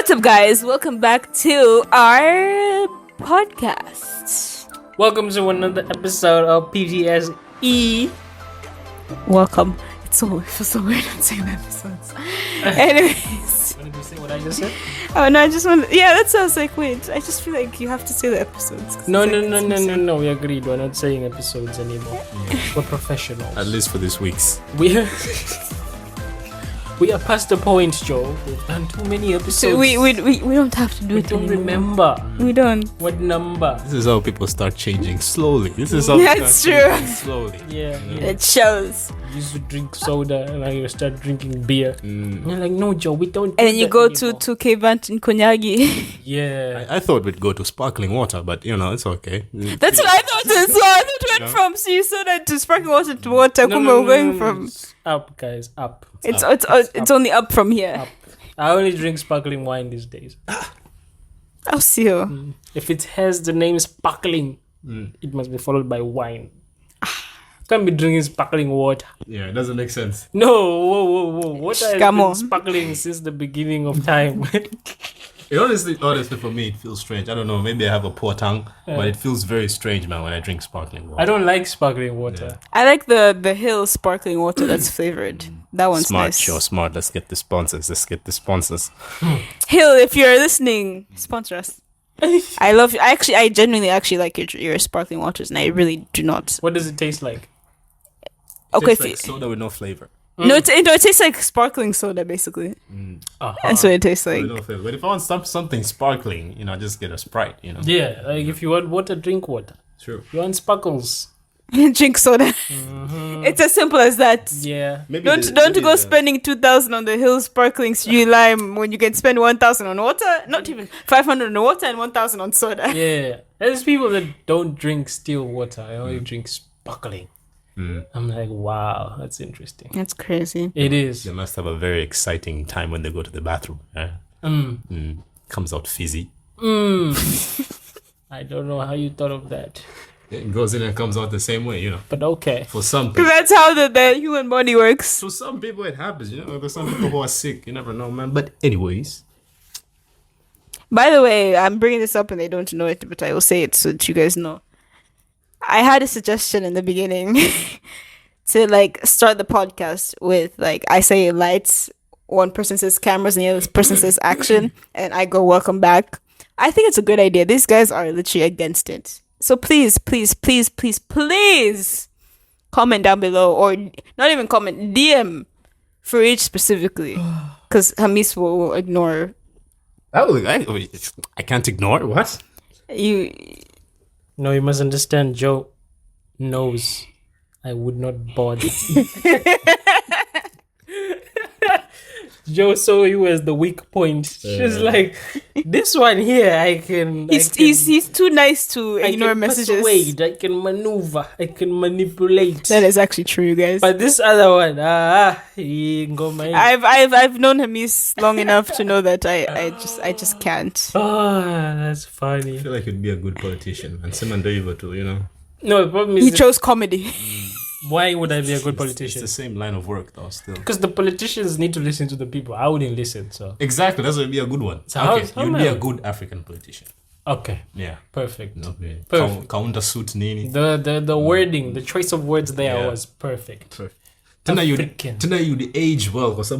What's up, guys? Welcome back to our podcast. Welcome to another episode of PTSE. Welcome. It feels so weird not saying episodes. Anyways. What did you say? What I just said? Oh, no, I just want to... Yeah, that sounds like, wait. I just feel like you have to say the episodes. No. We agreed. We're not saying episodes anymore. Yeah. We're professionals. At least for this week's. We are past the point, Joe. We've done too many episodes. So we don't have to do it anymore. anymore. Remember. We don't. What number? This is how people start changing slowly. This is how That's true. Slowly. Yeah. It shows. You used to drink soda and now you start drinking beer. And you're like, no, Joe, we don't. And then you go to K-Vant in Konyagi. Yeah. I thought we'd go to sparkling water, but it's okay. That's what I thought as well. I thought we went from sea soda to sparkling water to water. No, we're going from up, guys, up. It's only up from here. Up. I only drink sparkling wine these days. I'll see you. If it has the name sparkling, it must be followed by wine. Can't be drinking sparkling water. Yeah, it doesn't make sense. No, whoa. Water has been sparkling since the beginning of time. Honestly, for me, it feels strange. I don't know. Maybe I have a poor tongue, but it feels very strange, man, when I drink sparkling water. I don't like sparkling water. Yeah. I like the Hill sparkling water that's flavored. That one's smart, nice. Sure, smart. Let's get the sponsors. Hill, if you're listening, sponsor us. I love you. I genuinely actually like your sparkling waters, and I really do not. What does it taste like? Okay, like soda with no flavor. No, it tastes like sparkling soda, basically. That's what it tastes like. No flavor. But if I want something sparkling, just get a Sprite. Yeah, like if you want water, drink water. True. You want sparkles. Drink soda. It's as simple as that. Yeah. Maybe don't go spending 2,000 on the Hill sparkling Sweet Lime when you can spend 1,000 on water. Not even 500 on water and 1,000 on soda. Yeah. There's people that don't drink still water. I only drink sparkling. I'm like, wow, that's interesting. That's crazy. It is. They must have a very exciting time when they go to the bathroom. Comes out fizzy. I don't know how you thought of that. It goes in and comes out the same way, But okay. For some people. Because that's how the human body works. For some people it happens, There's some people who are sick. You never know, man. But anyways. By the way, I'm bringing this up and they don't know it, but I will say it so that you guys know. I had a suggestion in the beginning to start the podcast with I say lights, one person says cameras and the other person says action, and I go welcome back. I think it's a good idea. These guys are literally against it. So please comment down below, or not even comment, DM for each specifically, because Hamis will ignore. I can't ignore what? No, you must understand, Joe knows I would not bother. Joe saw you as the weak point. She's like, this one here, I can... He's too nice to ignore messages. Persuade, I can maneuver, I can manipulate. That is actually true, you guys. But this other one, he ain't got my... I've known Hamis long enough to know that I just can't. Oh, that's funny. I feel like you'd be a good politician, and Simon Doiva too, No, the problem is... He chose comedy. Why would I be a good politician? It's the same line of work, though, still. Because the politicians need to listen to the people. I wouldn't listen, so... Exactly, that's going to be a good one. So you'd be a good African politician. Okay. Yeah. Perfect. Okay. Perfect. Counter suit nini. The wording, the choice of words there was perfect. Tena you'd age well, because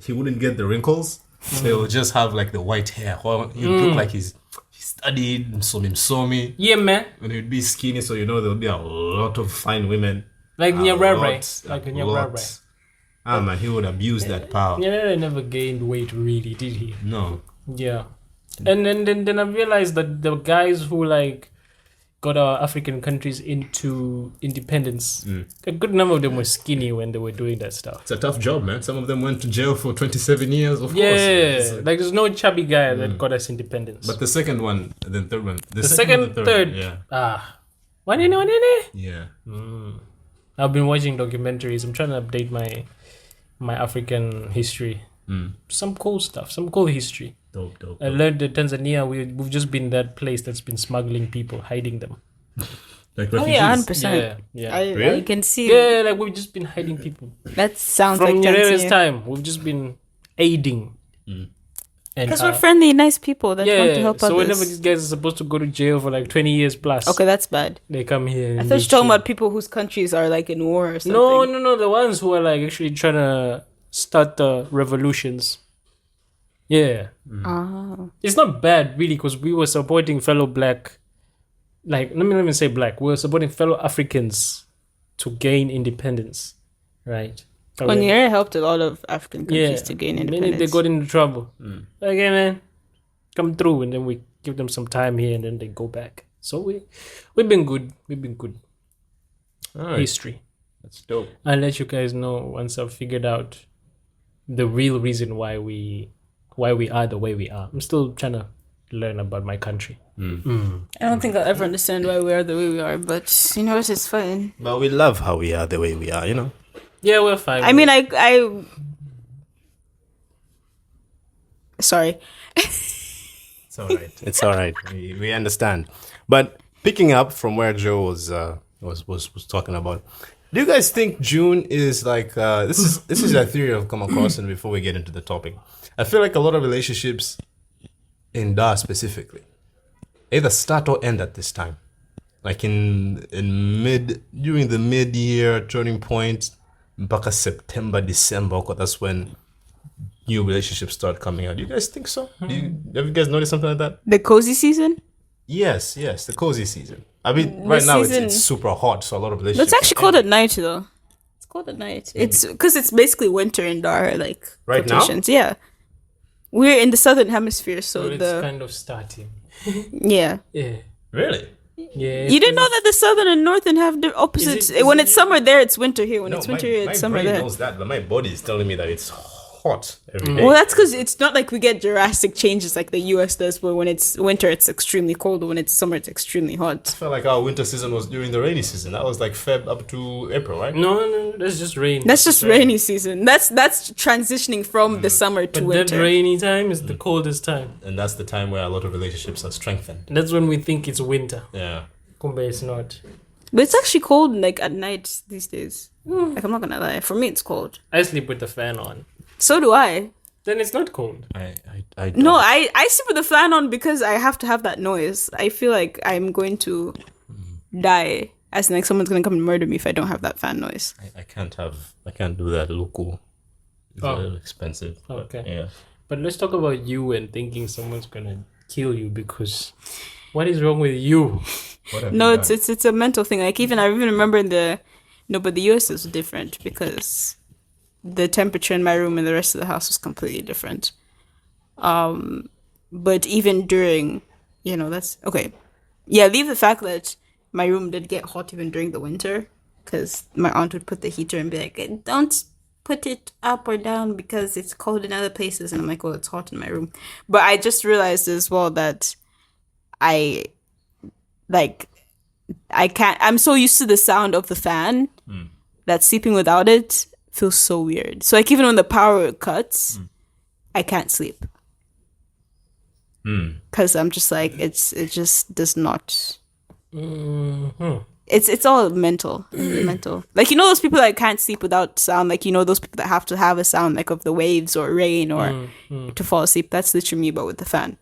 he wouldn't get the wrinkles. So he'll just have the white hair. He'd look like he studied, somi. Yeah, man. And he'd be skinny, so there'll be a lot of fine women. Like Nyarare. Like Nyarare. Man, he would abuse that power. Nyarare never gained weight, really, did he? No. Yeah. And then I realized that the guys who got our African countries into independence, a good number of them were skinny when they were doing that stuff. It's a tough job, man. Some of them went to jail for 27 years, of course. Yeah, there's no chubby guy that got us independence. But the second one, and then third one. The second, third. Yeah. Wanene? Yeah. I've been watching documentaries. I'm trying to update my African history. Some cool stuff, some cool history. Dope. I learned that Tanzania, we've just been that place that's been smuggling people, hiding them. Like refugees? Yeah, 100%. Yeah. I can see. Yeah, we've just been hiding people. That sounds From like Nyerere's Tanzania. time, we've just been aiding. And Because we're friendly, nice people that want to yeah, help so others. whenever these guys are supposed to go to jail for like 20 years plus, Okay, that's bad. they come here. I and thought you they were talking chill. about people whose countries are like in war or something. No, the ones who are like actually trying to start the revolutions. Yeah. Oh. It's not bad really because we were supporting fellow black, like let me not even say black, we were supporting fellow Africans to gain independence, right? Well, Nigeria helped a lot of African countries Yeah. to gain Many independence. they got into trouble. Like, hey man, come through, and then we give them some time here, and then they go back. So we've been good. We've been good. All right. History. That's dope. I'll let you guys know once I've figured out the real reason why we are the way we are. I'm still trying to learn about my country. I don't think I'll ever understand why we are the way we are, but you know what? It's fine. But we love how we are the way we are, you know. Yeah, we're fine. I mean, I sorry. It's all right. It's all right. We understand. But picking up from where Joe was talking about, do you guys think June is like this is a theory I've come across, and before we get into the topic, I feel like a lot of relationships in DA specifically either start or end at this time. Like during the mid-year turning point, mpaka September, December, because that's when new relationships start coming out. Do you guys think so? Have you guys noticed something like that? The cozy season? Yes, the cozy season. I mean, The right now season- it's super hot, so a lot of But relationships. it's actually cold at night though. It's cold at night. It's because it's basically winter in Dar, like Right now? quotations. Yeah. We're in the southern hemisphere, so So it's the kind of starting. yeah. Yeah. Really? Yeah. You didn't know that the southern and northern have the opposites. is when it- it's summer there, it's winter here. When No, it's winter my here, it's summer brain there. knows that, but my body is telling me that it's hot every day. Well, that's because it's not like we get drastic changes like the US does, where when it's winter, it's extremely cold. When it's summer, it's extremely hot. I felt like our winter season was during the rainy season. That was like Feb up to April, right? No, that's just rain. That's just rainy season. That's transitioning from the summer to But winter. that rainy time is the coldest time. And that's the time where a lot of relationships are strengthened. And that's when we think it's winter. Yeah. Kumbe it's not. But it's actually cold like at night these days. Like I'm not gonna lie, for me it's cold. I sleep with the fan on. So do I. Then it's not cold. I don't. No, I sleep with the fan on because I have to have that noise. I feel like I'm going to die, as in like someone's gonna come and murder me if I don't have that fan noise. I can't do that. Local. It's Oh. a little expensive. but Okay. Yeah. But let's talk about you and thinking someone's gonna kill you because what is wrong with you? What have No, you it's a mental thing. Like I even remember but the US is different because the temperature in my room and the rest of the house was completely different. But even during, that's okay. Yeah, leave the fact that my room did get hot even during the winter because my aunt would put the heater and be like, don't put it up or down because it's cold in other places. And I'm like, well, it's hot in my room. But I just realized as well that I'm so used to the sound of the fan that sleeping without it feels so weird. So like even when the power cuts, I can't sleep. Because I'm just like, it just does not. It's all mental. Mental. Like, those people that can't sleep without sound, like, those people that have to have a sound like of the waves or rain or to fall asleep. That's literally me, but with the fan.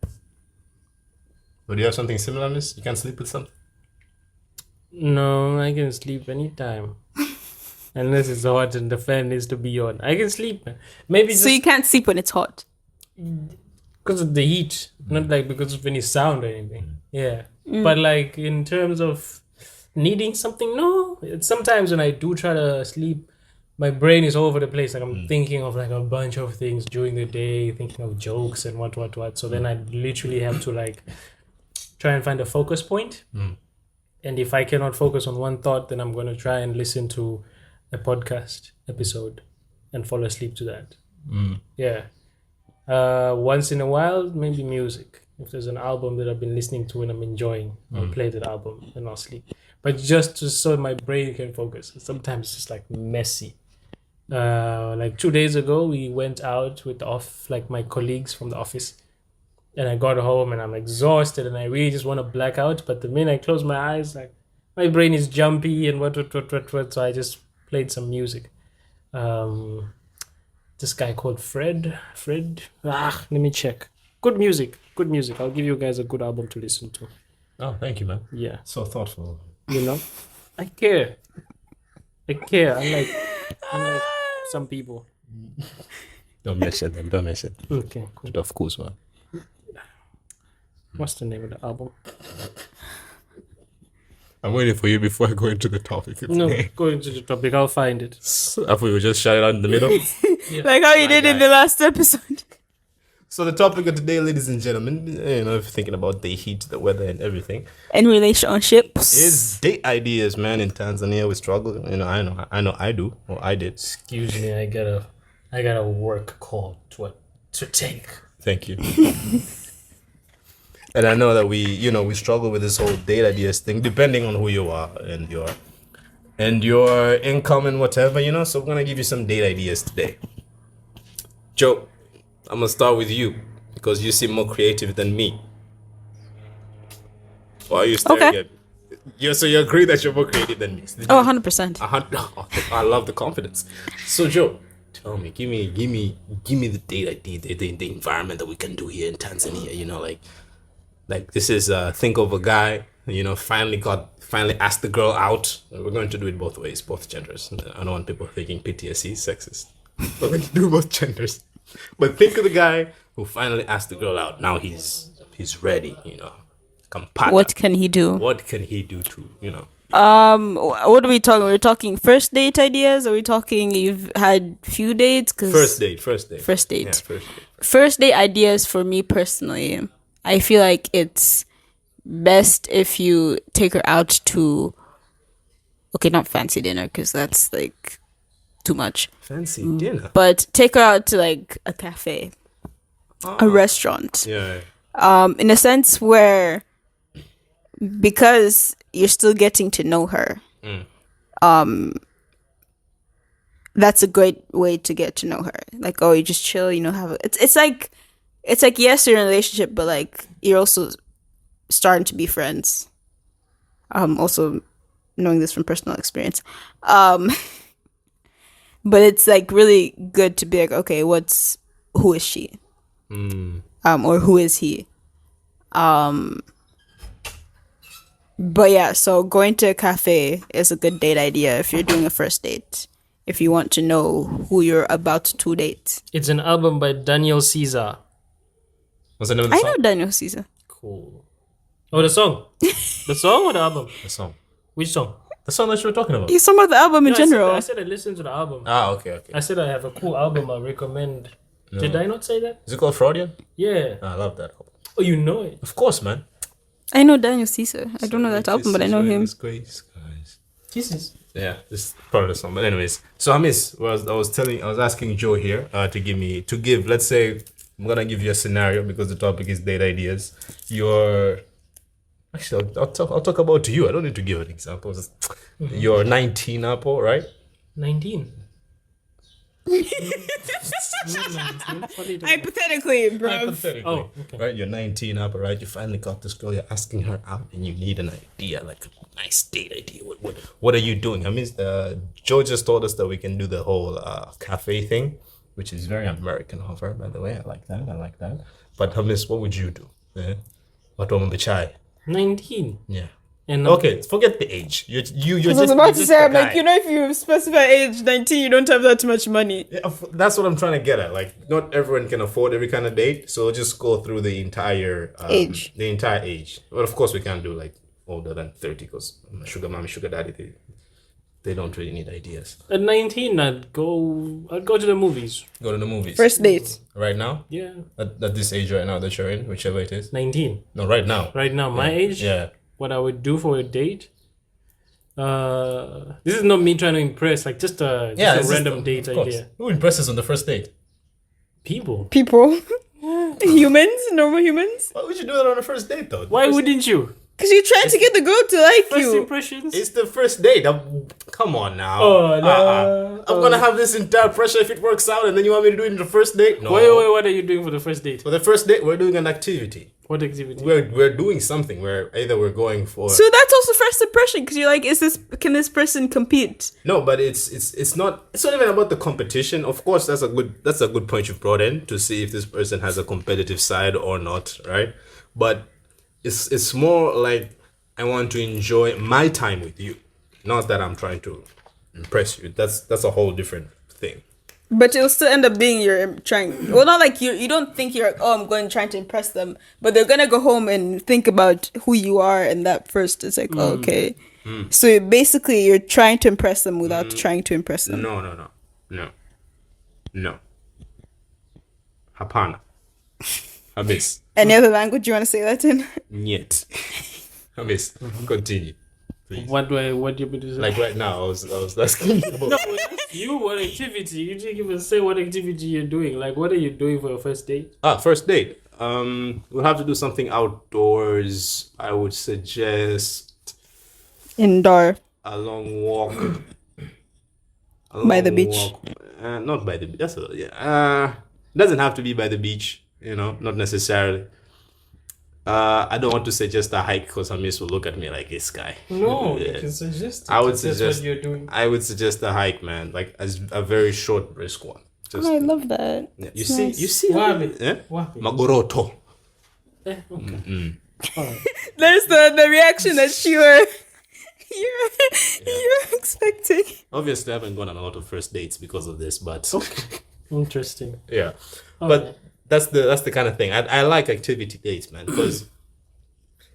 But do you have something similar on this? You can't sleep with something? No, I can sleep anytime. Unless it's hot and the fan needs to be on. I can sleep. Maybe So you can't sleep when it's hot. because of the heat, not like because of any sound or anything. Yeah. But like in terms of needing something, no. Sometimes when I do try to sleep, my brain is all over the place. Like I'm thinking of like a bunch of things during the day, thinking of jokes and what. So then I literally have to like try and find a focus point. And if I cannot focus on one thought, then I'm going to try and listen to a podcast episode and fall asleep to that. Yeah. Once in a while, maybe music. If there's an album that I've been listening to and I'm enjoying, I'll play that album and I'll sleep. But just so my brain can focus. Sometimes it's just like messy. Like 2 days ago, we went out with my colleagues from the office. And I got home and I'm exhausted and I really just want to black out. But the minute I close my eyes, like my brain is jumpy and what. So I just played some music. This guy called Fred. Let me check. Good music. Good music. I'll give you guys a good album to listen to. Oh, thank you, man. Yeah. So thoughtful. You know? I care. Unlike some people. Don't mention them. Don't mention. Okay, cool. Of course, man. What's the name of the album? I'm waiting for you before I go into the topic. No, go into the topic. I'll find it. I thought we would just shout it out in the middle. Like how you did in the last episode. So the topic of today, ladies and gentlemen, if you're thinking about the heat, the weather, and everything, And relationships. is date ideas, man. In Tanzania, we struggle. I do, or I did. Excuse me, I got a work call to take. Thank you. And I know that we struggle with this whole date ideas thing, depending on who you are and your income and whatever, So we're gonna give you some date ideas today. Joe, I'm gonna start with you because you seem more creative than me. Why are you staring Okay. at me? So you agree that you're more creative than me? Oh, 100%. I love the confidence. So Joe, tell me, give me the date idea, the environment that we can do here in Tanzania. Like this is think of a guy, finally asked the girl out. We're going to do it both ways, both genders. I don't want people thinking PTSD is sexist. But we can do both genders. But think of the guy who finally asked the girl out. Now he's ready, Compata. What can he do? What can he do to, What are we talking? We're talking first date ideas? Are we talking you've had few dates? First date. First date. Yeah, first date. First date ideas for me personally. I feel like it's best if you take her out to, okay, not fancy dinner because that's like too much. Fancy dinner. But take her out to like a cafe, a restaurant. Yeah. In a sense where, because you're still getting to know her, that's a great way to get to know her. Like, oh, you just chill, it's like yes, you're in a relationship, but like you're also starting to be friends. Also knowing this from personal experience. But it's like really good to be like, okay, who is she? Or who is he? But yeah, so going to a cafe is a good date idea if you're doing a first date. If you want to know who you're about to date. It's an album by Daniel Caesar. What's the name of the I song? know Daniel Caesar. Cool. Oh, the song. The song or the album? The song. Which song? The song that you were talking about. He's talking about the album in No, general. I said I listened to the album. Okay. I said I have a cool album I recommend. No. Did I not say that? Is it called Freudian? Yeah. I love that album. Oh, you know it. Of course, man. I know Daniel Caesar. I don't know that album, but I know him. Jesus. Yeah, this is part of the song. But anyways, so Hamis, I was asking Joe here to give. Let's say I'm gonna give you a scenario because the topic is date ideas. I'll talk about you. I don't need to give an example. You're 19 Apple, right? 19. Hypothetically, bro. Hypothetically. Oh, okay. Right, you're 19 up, right? You finally got this girl. You're asking her out, and you need an idea, like a nice date idea. What are you doing? I mean, Joe just told us that we can do the whole cafe thing, which is very American of her, by the way. I like that. But Hamis, what would you do? What woman be chai? 19. Yeah. And Okay, forget the age. You're I was about to say, I'm like, if you specify age 19, you don't have that much money. Yeah, that's what I'm trying to get at. Like, not everyone can afford every kind of date, so we'll just go through the entire Age. The entire age. But of course, we can't do like older than 30 because sugar mommy, sugar daddy, they don't really need ideas. At 19, I'd go to the movies. Go to the movies. First date. Right now? Yeah. At this age right now that you're in, whichever it is. 19. No, right now. Right now, my age. Yeah. What I would do for a date. This is not me trying to impress. Like just a random date idea. Who impresses on the first date? People. Humans, normal humans. Why would you do that on the first date though? Why wouldn't you? Because you're trying to get the girl to like First you. impressions. It's the first date. Come on now. Oh, no. I'm gonna have this entire pressure if it works out, and then you want me to do it in the first date? No. Wait. What are you doing for the first date? For the first date, we're doing an activity. What activity? We're doing something. We're going for. So that's also first impression because you're like, can this person compete? No, but it's not even about the competition. Of course, that's a good point you've brought in to see if this person has a competitive side or not, right? But it's more like I want to enjoy my time with you, not that I'm trying to impress you. That's a whole different thing. But it'll still end up being you're trying. Well, not like you don't think you're like, I'm going trying to impress them, but they're gonna go home and think about who you are, and that first is like, okay. So basically, you're trying to impress them without trying to impress them. No. Hapana. Habis. Any other language you want to say that in? Niet. Habis. Continue. Please. What do you want me to say? Like right now, I was asking you about. No, that's you. What activity? You didn't even say what activity you're doing. Like, what are you doing for your first date? First date. We'll have to do something outdoors. I would suggest Indoor. a long walk. By the beach? Not by the beach. It doesn't have to be by the beach. Not necessarily. I don't want to suggest a hike because Hamis will look at me like this guy. No, you can suggest it. I would That's suggest what you're doing. I would suggest a hike, man, like a very short, brisk one. Just, I love that. yeah, It's nice. you see, Wabi. eh? Wabi. Magoroto. Okay. Alright. There's the reaction that you're expecting. Obviously, I haven't gone on a lot of first dates because of this, but Interesting. yeah, Okay. but that's the kind of thing I like activity dates, man, because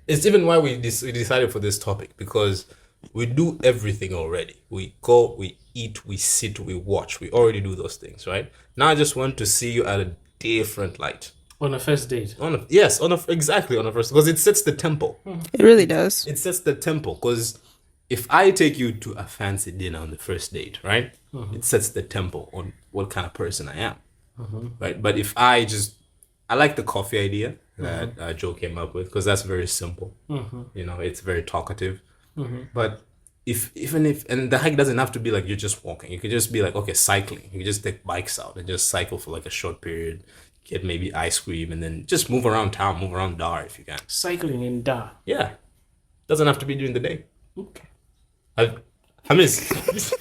it's even why we decided for this topic, because we do everything already. We go, we eat, we sit, we watch. We already do those things, right? Now I just want to see you at a different light. On a first date. Exactly on a first, because it sets the tempo. It really does. It sets the tempo, because if I take you to a fancy dinner on the first date, right? It sets the tempo on what kind of person I am, right? But if I like the coffee idea that Joe came up with, because that's very simple. It's very talkative. But and the hike doesn't have to be like you're just walking. You could just be like, okay, cycling. You could just take bikes out and just cycle for like a short period, get maybe ice cream, and then just move around town, move around Dar if you can. Cycling in Dar. Yeah, doesn't have to be during the day. Okay. Hamis.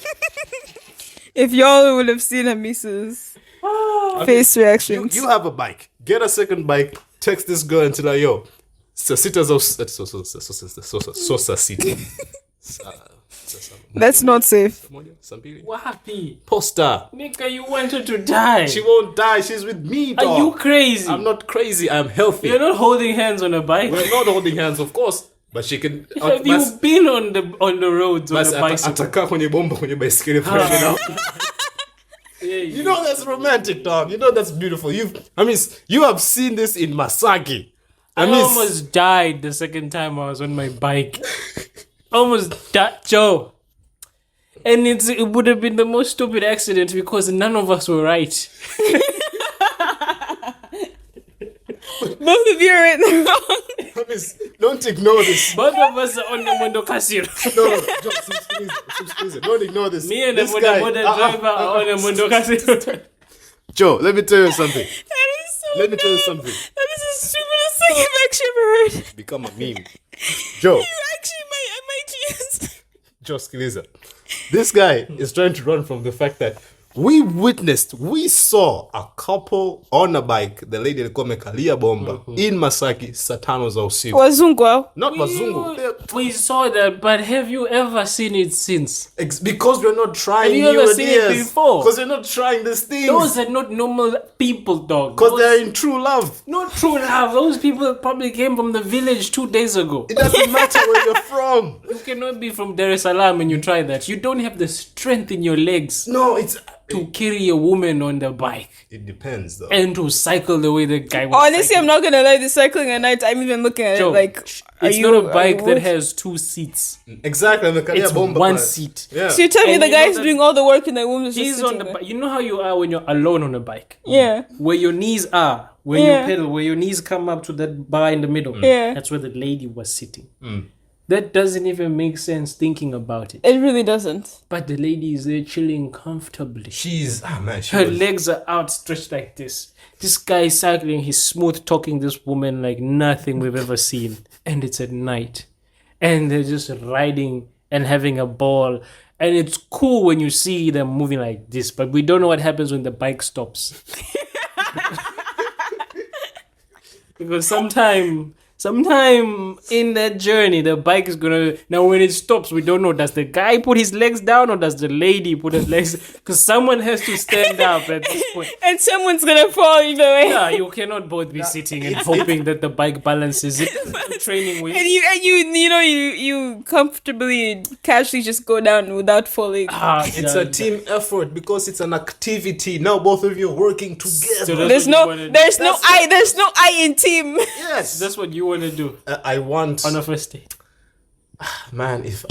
If y'all would have seen Hamis's face reactions. You have a bike. Get a second bike. Text this girl and tell her, yo, Sasita's Sosa City. That's not safe. Wapi. Poster. Nigga, you wanted to die. She won't die. She's with me, dog. Are you crazy? I'm not crazy. I'm healthy. You're not holding hands on a bike. We're not holding hands, of course. But she can. Have you been on the roads on a bicycle? Ataka kwenye bomba kwenye baiskeli fresh, you know? You know that's romantic, dog. You know that's beautiful. You have seen this in Masaki. I almost died the second time I was on my bike. Almost died, Joe. And it would have been the most stupid accident because none of us were right. Both of you are in the wrong. Don't ignore this. Both of us are on the Mondo Casino. No, Joe, don't ignure this. Me and this the guy, driver are on the Mondo Casino. Joe, let me tell you something. That is so Let me tell you dumb. something. That is the stupidest thing I've actually ever heard. Become a meme. Joe, You actually might use. Joe Skiliza. This guy is trying to run from the fact that we saw a couple on a bike, the lady alikuwa amekalia bomba in Masaki saa 5 za usiku. Wazungu. Not wazungu. We saw that, but have you ever seen it since? Because we're not trying Have you new ever seen it ideas. before? Because we're not trying these things. Those are not normal people, dog. Because they're in true love. Not true love. Those people probably came from the village 2 days ago. It doesn't matter where you're from. You cannot be from Dar es Salaam and you try that. You don't have the strength in your legs No, it's... to carry a woman on the bike It depends, though. and to cycle the way the guy was. Honestly, I'm not gonna lie. The cycling at night, I'm even looking at Joe, it like, it's not a bike that has 2 seats. Exactly. It's one seat. Yeah. So you tell me And the you know guy's that- doing all the work and the woman's just He's sitting on the there. bike. You know how you are when you're alone on a bike? Yeah. Where your knees are when you Yeah. pedal, where your knees come up to that bar in the middle. Yeah. That's where the lady was sitting. That doesn't even make sense thinking about it. It really doesn't. But the lady is there chilling comfortably. She's she Her was, legs are outstretched like this. This guy is cycling. He's smooth talking this woman like nothing we've ever seen. And it's at night. And they're just riding and having a ball. And it's cool when you see them moving like this. But we don't know what happens when the bike stops. Because sometime in that journey, the bike is gonna. Now, when it stops, we don't know. Does the guy put his legs down or does the lady put her legs? Because someone has to stand up at this point. And someone's gonna fall either way. Yeah, you cannot both be sitting and hoping that the bike balances it. Training wheel. And you comfortably, casually just go down without falling. it's a team effort because it's an activity. Now both of you are working together. So There's no I in team. Yes, That's what you want to do I want. on a first date. Man, if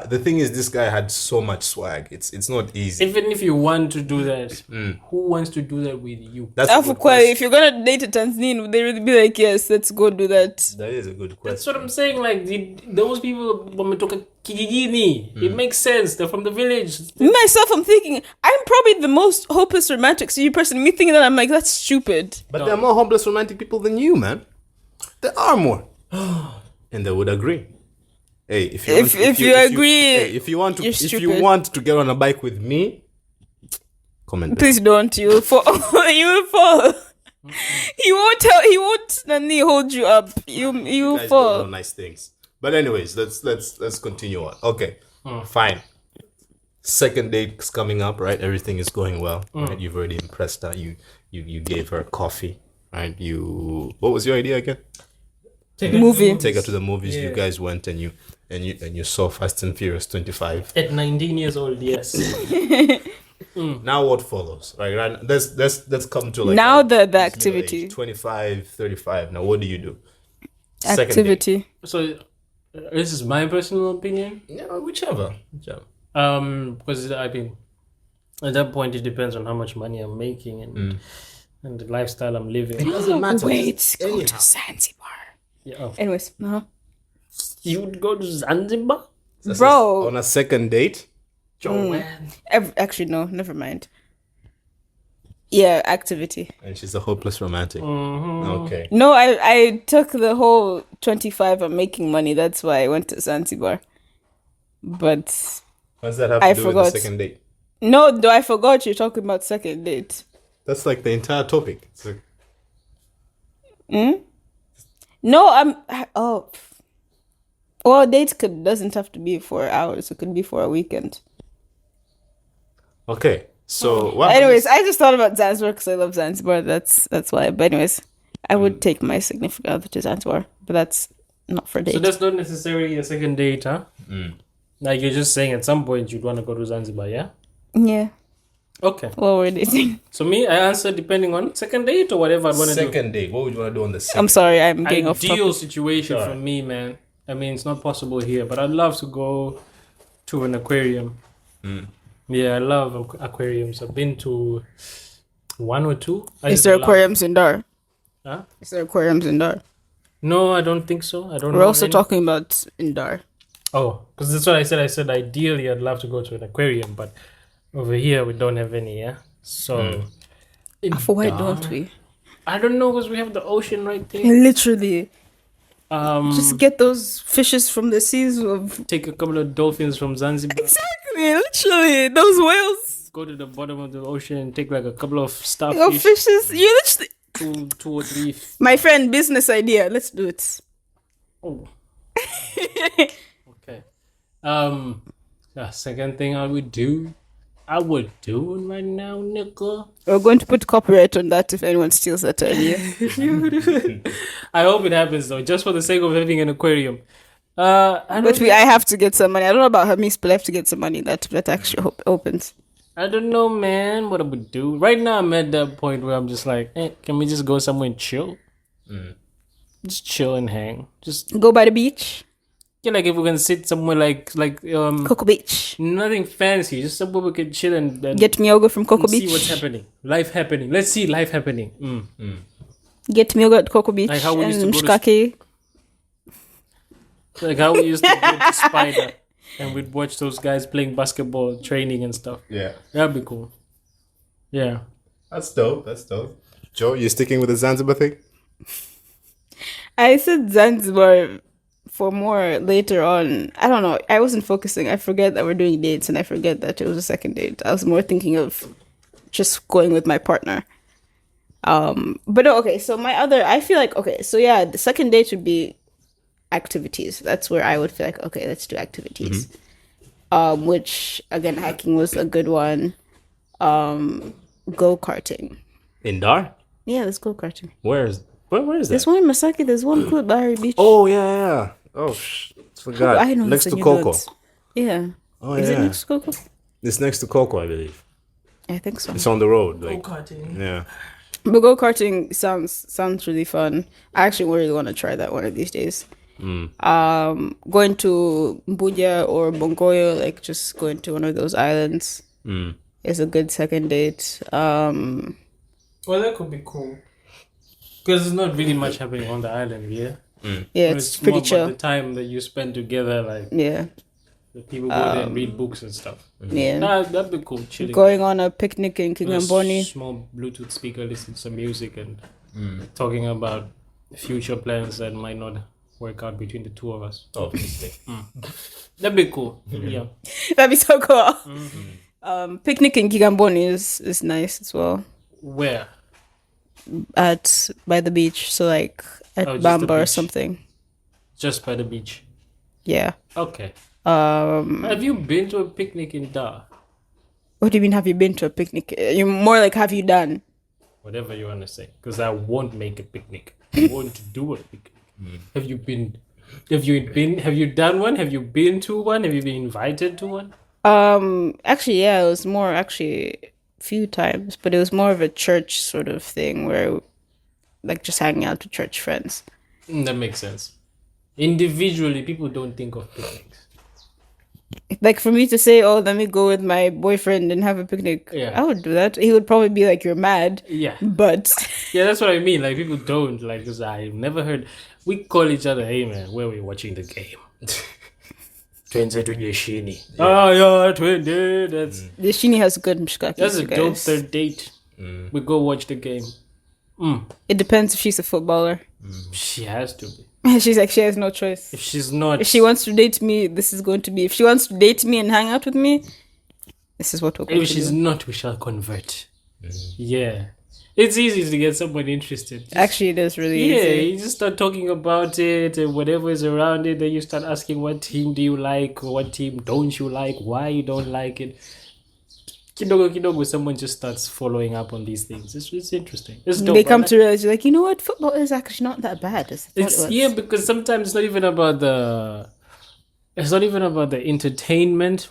the thing is, this guy had so much swag. It's not easy. Even if you want to do that, who wants to do that with you? That's a good question. If you're gonna date a Tanzanian, would they really be like, yes, let's go do that? That is a good question. That's what I'm saying. Like those people, wametoka kijijini, it makes sense. They're from the village. Me myself, I'm thinking I'm probably the most hopeless romantic. So you person, me thinking that I'm like, that's stupid. But there are more hopeless romantic people than you, man. There are more, and they would agree. Hey, if you want to get on a bike with me, comment. Please don't. You will fall. You will fall. He won't Nani hold you up. You You will guys fall. don't know nice things. But anyways, let's continue on. Okay, fine. Second date's coming up, right? Everything is going well. Right? You've already impressed her. You gave her coffee, right? What was your idea again? Take Take her to the movies. Yeah. You guys went and you saw Fast and Furious 25. At 19 years old, yes. Now what follows? Right? Let's come to like Now the middle activity. age, 25, 35. Now what do you do? Second date. Activity. So this is my personal opinion. Yeah, whichever. Because I mean, at that point it depends on how much money I'm making and the lifestyle I'm living. It doesn't matter. Wait, go Anyhow. to Zanzibar. Yeah. Oh. Anyways, You would go to Zanzibar? bro. On a second date? Joanne. Actually, no, never mind. Yeah, activity. And she's a hopeless romantic. Okay. No, I took the whole 25. I'm making money. That's why I went to Zanzibar. But What does that have I to do with forgot. the second date? no, though I forgot you're talking about second date. That's like the entire topic. It's like, No, well, date doesn't have to be for hours. It could be for a weekend. okay. So what Anyways, I just thought about Zanzibar because I love Zanzibar. That's why. But anyways, I would take my significant other to Zanzibar, but that's not for date. So that's not necessarily a second date, huh? Like you're just saying at some point you'd want to go to Zanzibar, yeah? Yeah. Okay. Well, we're dating. So me, I answer depending on second date or whatever I'd want to do. second date? What would you want to do on the second? I'm sorry, I'm getting off Ideal topic. situation for me, man. I mean, it's not possible here, but I'd love to go to an aquarium. Yeah, I love aquariums. I've been to one or two. Is there aquariums in Dar? Huh? Is there aquariums in Dar? No, I don't think so. I don't know. We're also any. talking about in Dar. Oh, because that's what I said. I said ideally I'd love to go to an aquarium, but over here we don't have any, yeah? So. Why don't we? I don't know, because we have the ocean right there. Literally. Just get those fishes from the seas of... Take a couple of dolphins from Zanzibar. Exactly, literally. Those whales. Go to the bottom of the ocean and take like a couple of Your starfish. fishes. You literally... Two or three. My friend, business idea. Let's do it. Oh. Okay. The second thing I would do right now, nigga. We're going to put copyright on that if anyone steals that idea. I hope it happens though, just for the sake of having an aquarium. I have to get some money. I don't know about Hermes, but I have to get some money that actually opens. don't know, man, what I would do. Right now, I'm at that point where I'm just like, can we just go somewhere and chill? Just chill and hang. Just Go by the beach. yeah, like if we can sit somewhere like Coco Beach. nothing fancy, just somewhere we can chill and Get Miogo from Coco see Beach. what's happening. Life happening. Let's see life happening. Get mioga at Coco Beach Like how we and used to go to mshkaki. Like how we used to go to Spider and we'd watch those guys playing basketball, training and stuff. Yeah. That'd be cool. Yeah. That's dope. That's dope. Joe, you sticking with the Zanzibar thing? I said Zanzibar for more later on. I don't know. I wasn't focusing. I forget that we're doing dates and I forget that it was a second date. I was more thinking of just going with my partner. But no, okay, so I feel like, okay, so yeah, the second date would be activities. That's where I would feel like, okay, let's do activities. Which, again, hiking was a good one. Go-karting. In Dar? Yeah, let's go-karting. Where is that? There's one in Masaki, there's one cool at Bahari Beach. Oh, yeah. Oh, forgot. I know Next this to in your Coco. notes. Yeah. Oh, Is it yeah. next to Coco? It's next to Coco, I believe. I think so. It's on the road. Like, Go-karting. yeah. But go-karting sounds really fun. I actually really want to try that one of these days. Going to Mbuja or Bongoyo, like just going to one of those islands is a good second date. Well, that could be cool. Because there's not really much happening on the island, yeah? Yeah, But it's more pretty about chill. the time that you spend together, like Yeah, the people go there and read books and stuff. yeah. Nah, that'd be cool, chilling. Going on a picnic in With a Kigamboni. small Bluetooth speaker, listen to some music and talking about future plans that might not work out between the two of us. Obviously. That'd be cool. Yeah. That'd be so cool. Picnic in Kigamboni is nice as well. Where? By the beach, so like at Oh, just the Bamba or beach. something. Just by the beach. Yeah. Okay. Um, Have you been to a picnic in Dar? what do you mean? Have you been to a picnic? You more like have you done? Whatever you want to say. Because I won't make a picnic. I want do a picnic. Have you been? Have you done one? Have you been to one? Have you been invited to one? Actually, yeah, it was more actually few times, but it was more of a church sort of thing where, like, just hanging out with church friends. That makes sense. Individually, people don't think of picnics. Like for me to say, "Oh, let me go with my boyfriend and have a picnic," Yeah. I would do that. He would probably be like, "You're mad," Yeah. but Yeah, that's what I mean. Like, people don't. Like, because I've never heard. We call each other, hey, man, where are we watching the game? Twenze Shini. Oh, yeah, 20. That's the Shini has good mshkaki. a you dope guys. third date. We go watch the game. It depends if she's a footballer. She has to be. She's like she has no choice. If she's not, If she wants to date me, this is going to be. If she wants to date me and hang out with me, this is what we're going if to she's do. not, we shall convert. Yeah. It's easy to get someone interested. Actually, it is really Yeah, easy. you just start talking about it and whatever is around it. Then you start asking, what team do you like? What team don't you like? Why you don't like it? Kidogo, someone just starts following up on these things. It's interesting. It's dope. They come I to realize, you're like, you know what? Football is actually not that bad. As I thought it It's was. yeah, because sometimes it's not even about the entertainment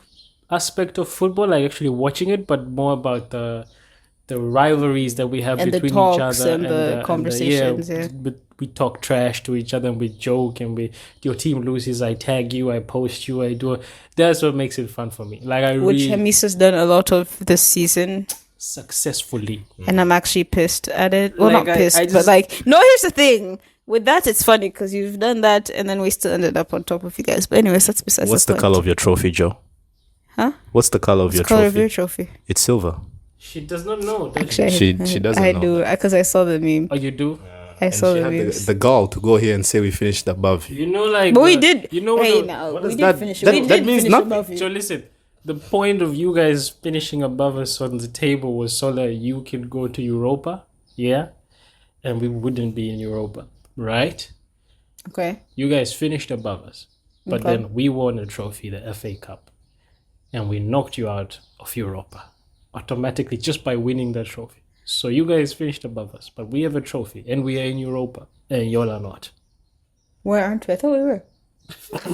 aspect of football, like actually watching it, but more about the rivalries that we have And the between each talks other and the conversations, yeah. But we talk trash to each other and we joke and your team loses, I tag you, I post you, I do. That's what makes it fun for me. Like I Which really Hemisa's done a lot of this season, successfully. and I'm actually pissed at it. Well, Like, not I pissed, but just- like, no. Here's the thing. With that, it's funny because you've done that, and then we still ended up on top of you guys. But anyways, that's besides What's the point. color of your trophy, Joe? Huh? What's the color of your What's the color of trophy? your trophy? It's silver. She does not know. Does Actually, She doesn't I know do because I saw the meme. Oh, you do? I saw She the had memes. the gall to go here and say we finished above you. You know, like But we did. You know what? Hey, the- now what we is did that? finish. That- we that did means finish nothing. above you. So listen, the point of you guys finishing above us on the table was so that you can go to Europa, yeah, and we wouldn't be in Europa, right? Okay. You guys finished above us, but Okay. then we won a trophy, the FA Cup, and we knocked you out of Europa automatically just by winning that trophy. So you guys finished above us, but we have a trophy and we are in Europa, and y'all are not. Where aren't we? I thought we were.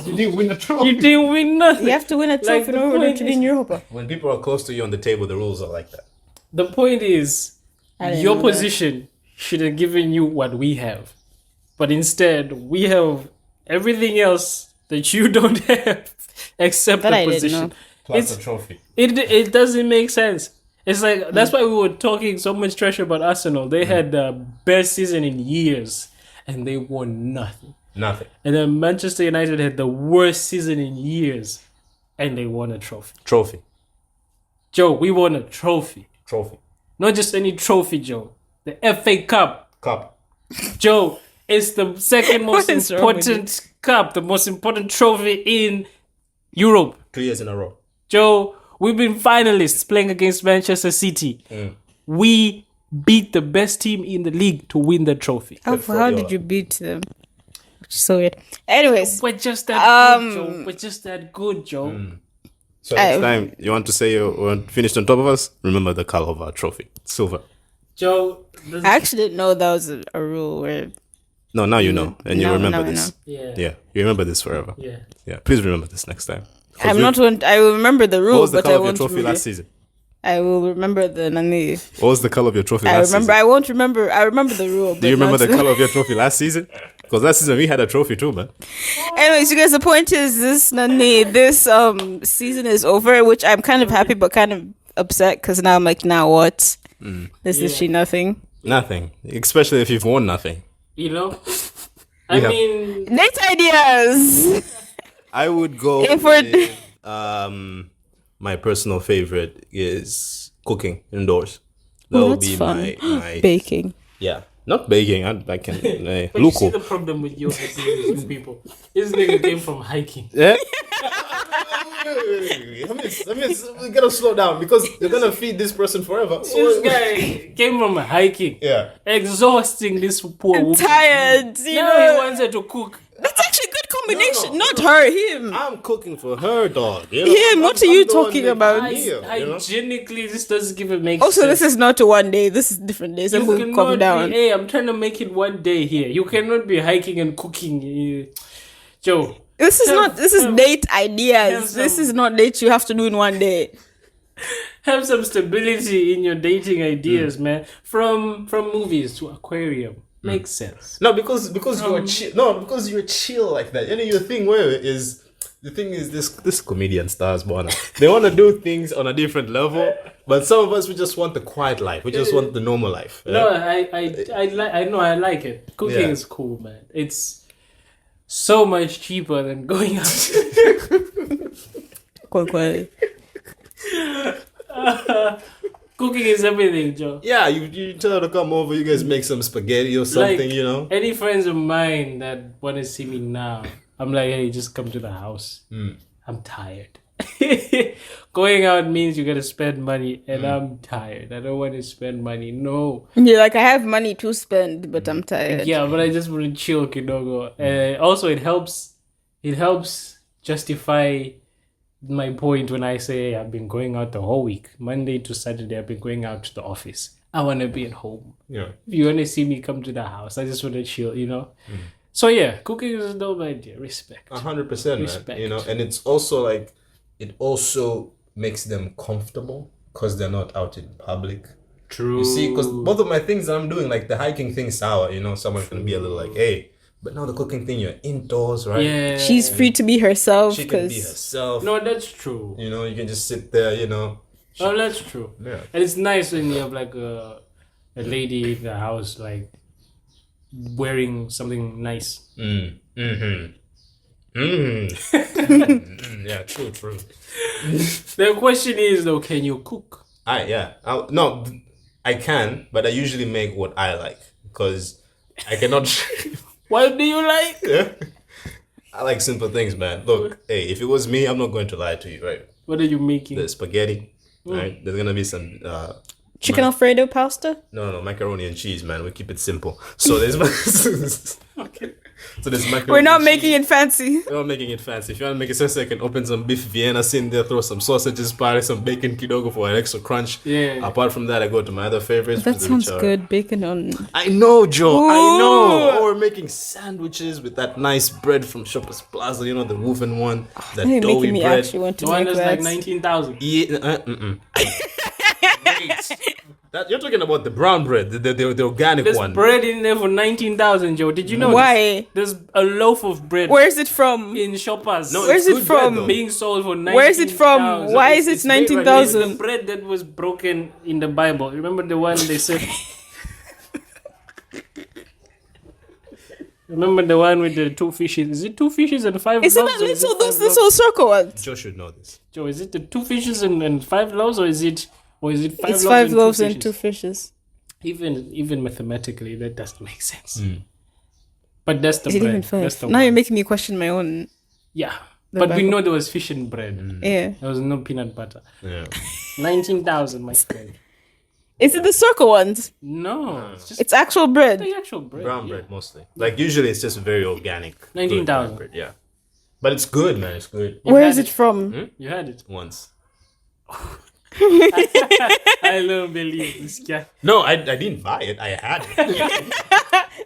You didn't win the trophy. You didn't win nothing. You have to win a trophy in the order point to be is- in Europa. When people are close to you on the table, the rules are like that. The point is, I didn't your know that. position should have given you what we have. But instead, we have everything else that you don't have except That the I didn't position. know. Plus It's- a trophy. It doesn't make sense. It's like that's why we were talking so much trash about Arsenal. They had the best season in years, and they won nothing. Nothing. And then Manchester United had the worst season in years, and they won a trophy. Trophy. Joe, we won a trophy. Trophy. Not just any trophy, Joe. The FA Cup. Cup. Joe, it's the second most What is wrong with important cup, the most important trophy in Europe. 2 years in a row. Joe, we've been finalists playing against Manchester City. We beat the best team in the league to win the trophy. How did you beat them? Which is so weird. Anyways, We're just that good, Joe. We're just that good, Joe. So I- next Time you want to say you finished on top of us? Remember the color of our trophy, silver. Joe, I actually didn't know that was a rule where. No, now you know, and you Now- remember now I this. yeah. Yeah, you remember this forever. Yeah. Yeah, please remember this next time. 'Cause I'm we- not one. I will remember the What rule, was the but I color of your won't. trophy Remember. last season? I will remember the nani. What was the color of your trophy I last remember. season? I won't remember. I remember the rule. Do you remember the color of your trophy last season? Because last season we had a trophy too, man. Anyways, you guys, the point is this nani. This season is over, which I'm kind of happy, but kind of upset because now I'm like, now what? This is she nothing. Nothing, especially if you've won nothing. You know? I have- mean, Next ideas. I would go. If we're- with, my personal favorite is cooking indoors. That Oh, would that's be fun. my Baking. yeah. Not baking. I can but you see local. the problem with your ideas, people. This nigga came from hiking. Yeah. we gotta slow down because you're gonna feed this person forever. This guy came from hiking. Yeah. Exhausting this poor woman. Tired. You Now he know. wants her to cook. That's actually a good combination. No. Not her. Him. I'm cooking for her, dog. You Him. What are you the one talking making about? meal, you know? Hygienically, this doesn't even make Also, sense. this is not a one day. This is different days. You Everyone cannot calm down. Be, hey, I'm trying to make it one day here. You cannot be hiking and cooking. Joe, This is not. This is have- date have ideas. This some- is not date you have to do in one day. have some stability in your dating ideas, man. From movies to aquarium. Makes sense. No, because you're chill. No, because you're chill like that. You know, your thing where is the thing is this comedian stars, bona. They want to do things on a different level, but some of us we just want the quiet life. We just want the normal life. No, right? I like it. Cooking Yeah. is cool, man. It's so much cheaper than going out. Quick. Cooking is everything, Joe. Yeah, you tell her to come over. You guys make some spaghetti or something. Like, You know. Any friends of mine that want to see me now, I'm like, hey, just come to the house. I'm tired. Going out means you gotta spend money, and I'm tired. I don't want to spend money. No. You're like, I have money to spend, but I'm tired. Yeah, but I just want to chill, Kidogo. Also, it helps justify my point when I say I've been going out the whole week. Monday to Saturday, I've been going out to the office. I want to be at home. Yeah. If you want to see me come to the house, I just want to chill, you know? So, yeah, cooking is a dope idea. Respect. 100%, man. Respect. You know, and it's also like it also makes them comfortable because they're not out in public. True. You see, because both of my things that I'm doing, like the hiking thing, sour. You know, someone's gonna be a little like, hey, but now the cooking thing, you're indoors, right? Yeah. She's free to be herself She can be because herself. No, that's true. You know, you can just sit there. You know. Oh, that's true. Yeah. And it's nice when you have like a lady in the house, like wearing something nice. Yeah, true. The question is though, can you cook? No, I can, but I usually make what I like because I cannot. What do you like? Yeah. I like simple things, man. Look, hey, if it was me, I'm not going to lie to you, right? What are you making? The spaghetti, right? There's gonna be some chicken Alfredo pasta. no, macaroni and cheese, man. We keep it simple. So there's Okay. so there's macaroni. We're not and making cheese. it fancy. We're not making it fancy. If you want to make it fancy, I can open some beef Vienna in there, throw some sausages, pare some bacon kidogo for an extra crunch. Yeah. Apart from that, I go to my other favorites. That which sounds are- good. Bacon on. I know, Joe. I Ooh. know. Or we're making sandwiches with that nice bread from Shoppers Plaza. You know, the woven one. That You're doughy making me bread. actually want to The one make that's like that. 19,000. Yeah, That you're talking about the brown bread, the organic There's one. bread in there for 19,000, Joe. Did you know? Why? There's a loaf of bread Where is it from? in Shoppers. No, Where's it's it good bread, from? though. being sold for 19,000. Where is it from? Why is it It's made right 19,000? here. The bread that was broken in the Bible. Remember the one they said? Remember the one with the 2 fishes? Is it 2 fishes and 5 Isn't loaves? that or is it little, those 5 little circle ones? Joe should know this. Joe, is it the 2 fishes and 5 loaves, or is it 5 It's loaves 5 and loaves 2 and fishes? 2 fishes. Even mathematically, that doesn't make sense. But that's the Is it bread. even That's 5? the Now one. you're making me question my own. Yeah, The but we Bible. know there was fish and bread. Yeah. There was no peanut butter. Yeah. 19,000, my friend. Is it the circle ones? No, it's just It's actual bread. the actual bread. Brown yeah. bread mostly. Like usually it's just very organic. good 19,000. brown bread, yeah. But it's good, man. It's good. You Where had is it from? You had it. Once. I don't believe this guy. No, I didn't buy it. I had it.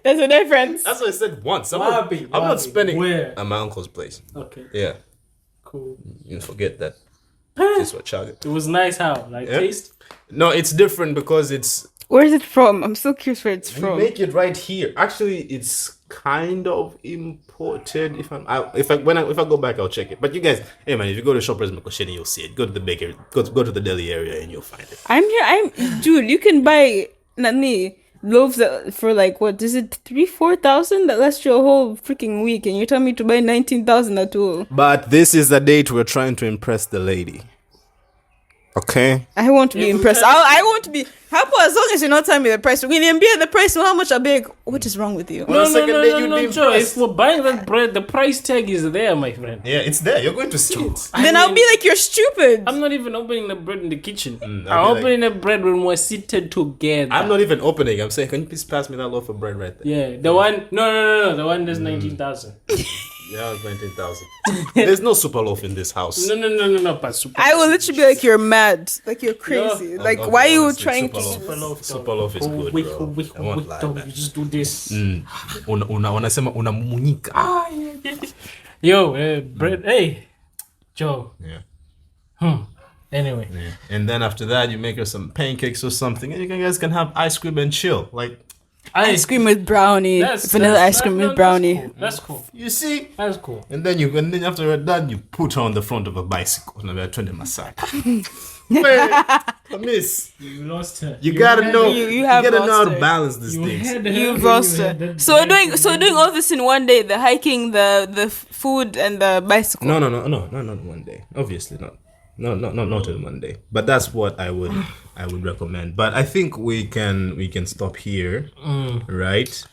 There's a difference. That's what I said once. I'm Wabi, not Wabi. spending Where? at my uncle's place. Okay, Yeah. cool. You forget that. This what Chaga. It was nice. How like Yeah. taste? No, it's different because it's Where is it from? I'm so curious where it's we from. make it right here. Actually, it's kind of imported. If I go back, I'll check it. But you guys, hey man, if you go to Shoppers Makosheni, you'll see it. Go to the bakery, go to the deli area, and you'll find it. Dude, you can buy Nani loaves for like, what is it, 3,000-4,000? That lasts you a whole freaking week, and you're telling me to buy 19,000 at all. But this is the date we're trying to impress the lady. Okay. I want to be Yeah, impressed. we can- I want to be happy as long as you're not telling me the price. When you be the price, how much I beg? What is wrong with you? On the second day, you'd be Joe. impressed. If we're buying that bread, the price tag is there, my friend. Yeah, it's there. You're going to see it. Then I'll be like, you're stupid. I'm not even opening the bread in the kitchen. I'll I'm be like- opening the bread when we're seated together. I'm not even opening. I'm saying, can you please pass me that loaf of bread right there? Yeah, the one. No. The one that's 19,000. Yeah, it's 19,000. There's no super loaf in this house. No. But super. I will literally be like, you're mad. Like, you're crazy. No. Like, Okay, why are you honestly, trying super to... loaf. Super loaf. Super loaf is good, bro. I won't lie, man. You just do this. Unasema unamumunyika. Yo, bread. Hey, Joe. Yeah. Anyway. Yeah. And then after that, you make her some pancakes or something, and you guys can have ice cream and chill. Like, Ice cream with brownie. Vanilla ice cream with brownie. That's cool. you see. That's cool. And then after you're done, you put her on the front of a bicycle. And I'm trying to massage. Miss, You lost her. you gotta know. you have gotta know how lost to her. balance these things. You've lost her. So doing all this in one day, the hiking, the food, and the bicycle. No, not one day. Obviously not. No, not in one day. But that's what I would recommend. But I think we can stop here, right?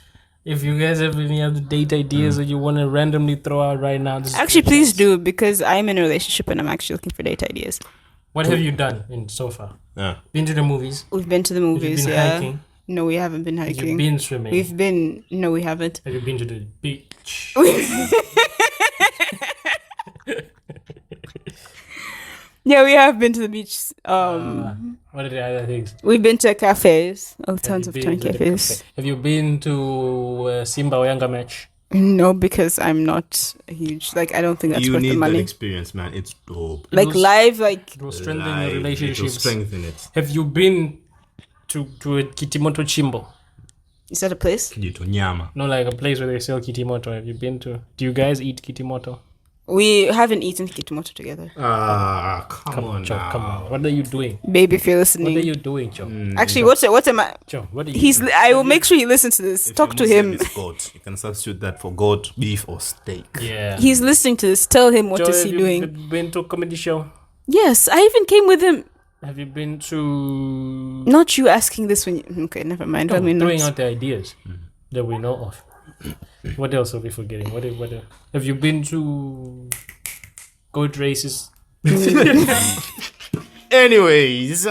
If you guys have any other date ideas that you want to randomly throw out right now, this is Actually, your please chance. do, because I'm in a relationship and I'm actually looking for date ideas. What have you done in so far? Yeah. Been to the movies? We've been to the Have you movies, been yeah. hiking? No, we haven't been Have you hiking. been swimming? No, we haven't. Have you been to the beach? Yeah, we have been to the beach. What are the other things? We've been to cafes. Oh, tons Have of you been ton to the cafes. cafe? Have you been to Simba Oyanga match? No, because I'm not a huge. Like, I don't think that's You worth the need that money. experience, man. It's dope. Like was- live, like It will strengthen Live, your it will relationships. strengthen it. Have you been to a Kitimoto Chimbo? is that a place? Jito nyama. No, like a place where they sell Kitimoto. Have you been to? Do you guys eat Kitimoto? We haven't eaten kitimoto together. Come on Joe, now. come on. What are you doing? Baby, if you're What listening. are you doing, Joe? Actually, what am I? Joe, what are you He's. doing? I will make sure he listens to this. If Talk to you're Muslim, him. it's goat. You can substitute that for goat, beef, or steak. Yeah. He's listening to this. Tell him what Joe, is have he you doing. been to a comedy show? Yes, I even came with him. Have you been to... Not you asking this when you. Okay, never mind. No, Let me throwing not. out the ideas that we know of. What else are we forgetting? What have you been to goat races? Anyways,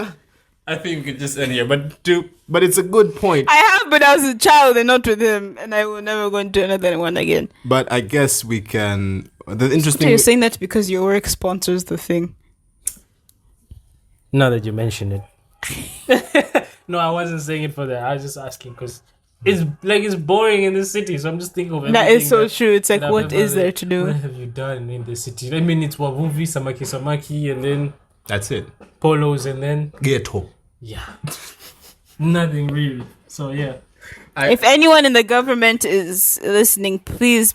I think we could just end here. But it's a good point. I have, but I was a child and not with him, and I will never go and do another one again. But I guess we can. The So interesting. you're saying that because your work sponsors the thing. Now that you mention it. No, I wasn't saying it for that. I was just asking because it's boring in the city. So I'm just thinking of That is everything so true. It's like, that I've what ever is there to What do? have you done in the city? I mean, it's wavuvi, samaki, and then That's it. polos, and then Ghetto. yeah. Nothing really. So yeah. If anyone in the government is listening, please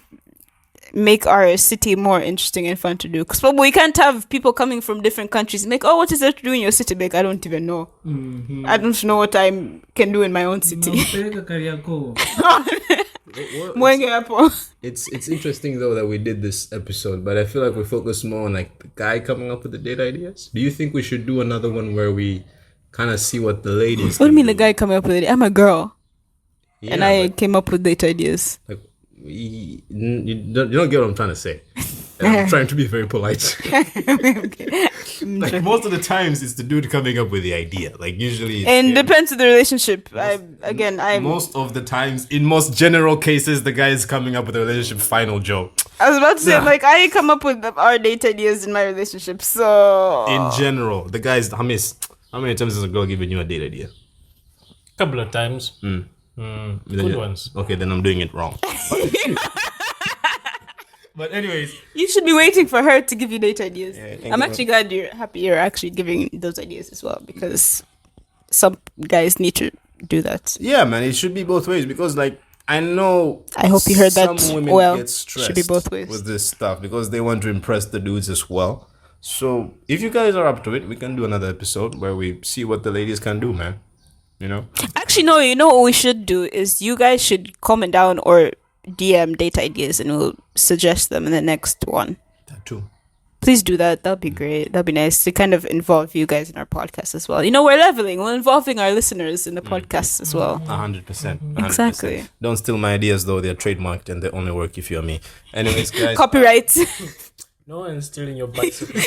make our city more interesting and fun to do. Because we can't have people coming from different countries and oh, what is there to do in your city? I don't even know. Mm-hmm. I don't know what I can do in my own city. It's interesting though that we did this episode, but I feel like we focus more on like the guy coming up with the date ideas. Do you think we should do another one where we kind of see what the ladies? What do you mean the guy coming up with it? I'm a girl, and I but, came up with date ideas. Like, you don't get what I'm trying to say. I'm trying to be very polite. Like most of the times, it's the dude coming up with the idea. Like usually, and depends on the relationship. Most of the times, in most general cases, the guy is coming up with a relationship final joke. I was about to say, I come up with our date ideas in my relationship. So in general, the guys, how many times has a girl given you a date idea? Couple of times. Good ones. Okay, then I'm doing it wrong. But anyways, you should be waiting for her to give you date ideas. Yeah, I'm actually glad you're happy you're actually giving those ideas as well, because some guys need to do that. Yeah, man, it should be both ways, because I know. I hope you heard that. Some women well, get stressed should be both ways with this stuff because they want to impress the dudes as well. So if you guys are up to it, we can do another episode where we see what the ladies can do, man. You know. Actually, no. You know what we should do is you guys should comment down or DM date ideas, and we'll suggest them in the next one. That too. Please do that. That'll be great. That'll be nice to kind of involve you guys in our podcast as well. You know, we're leveling. We're involving our listeners in the podcast as well. 100%. Exactly. Don't steal my ideas, though. They're trademarked and they only work if you're me. Anyways, guys. Copyright. No one's stealing your bicycle.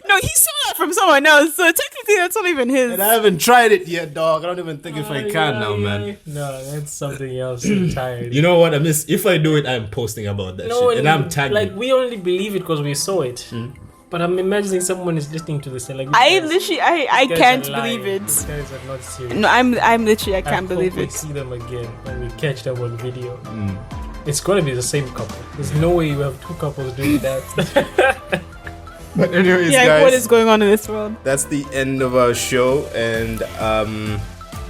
No, he stole that from someone else, so technically that's not even his. And I haven't tried it yet, dog. I don't even think if I can now, man. No, that's something else entirely. You know what? If I do it, I'm posting about that shit. And I'm tagging. We only believe it because we saw it. But I'm imagining someone is listening to this and I can't believe it. These guys are not serious. No, I'm literally, I can't believe we it. see them again when we catch them on video. It's gonna be the same couple. There's no way you have two couples doing that. But anyways, yeah, guys, what is going on in this world? That's the end of our show, and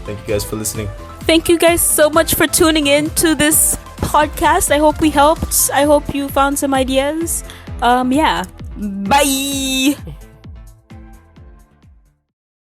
thank you guys for listening. Thank you guys so much for tuning in to this podcast. I hope we helped. I hope you found some ideas. Yeah. Bye.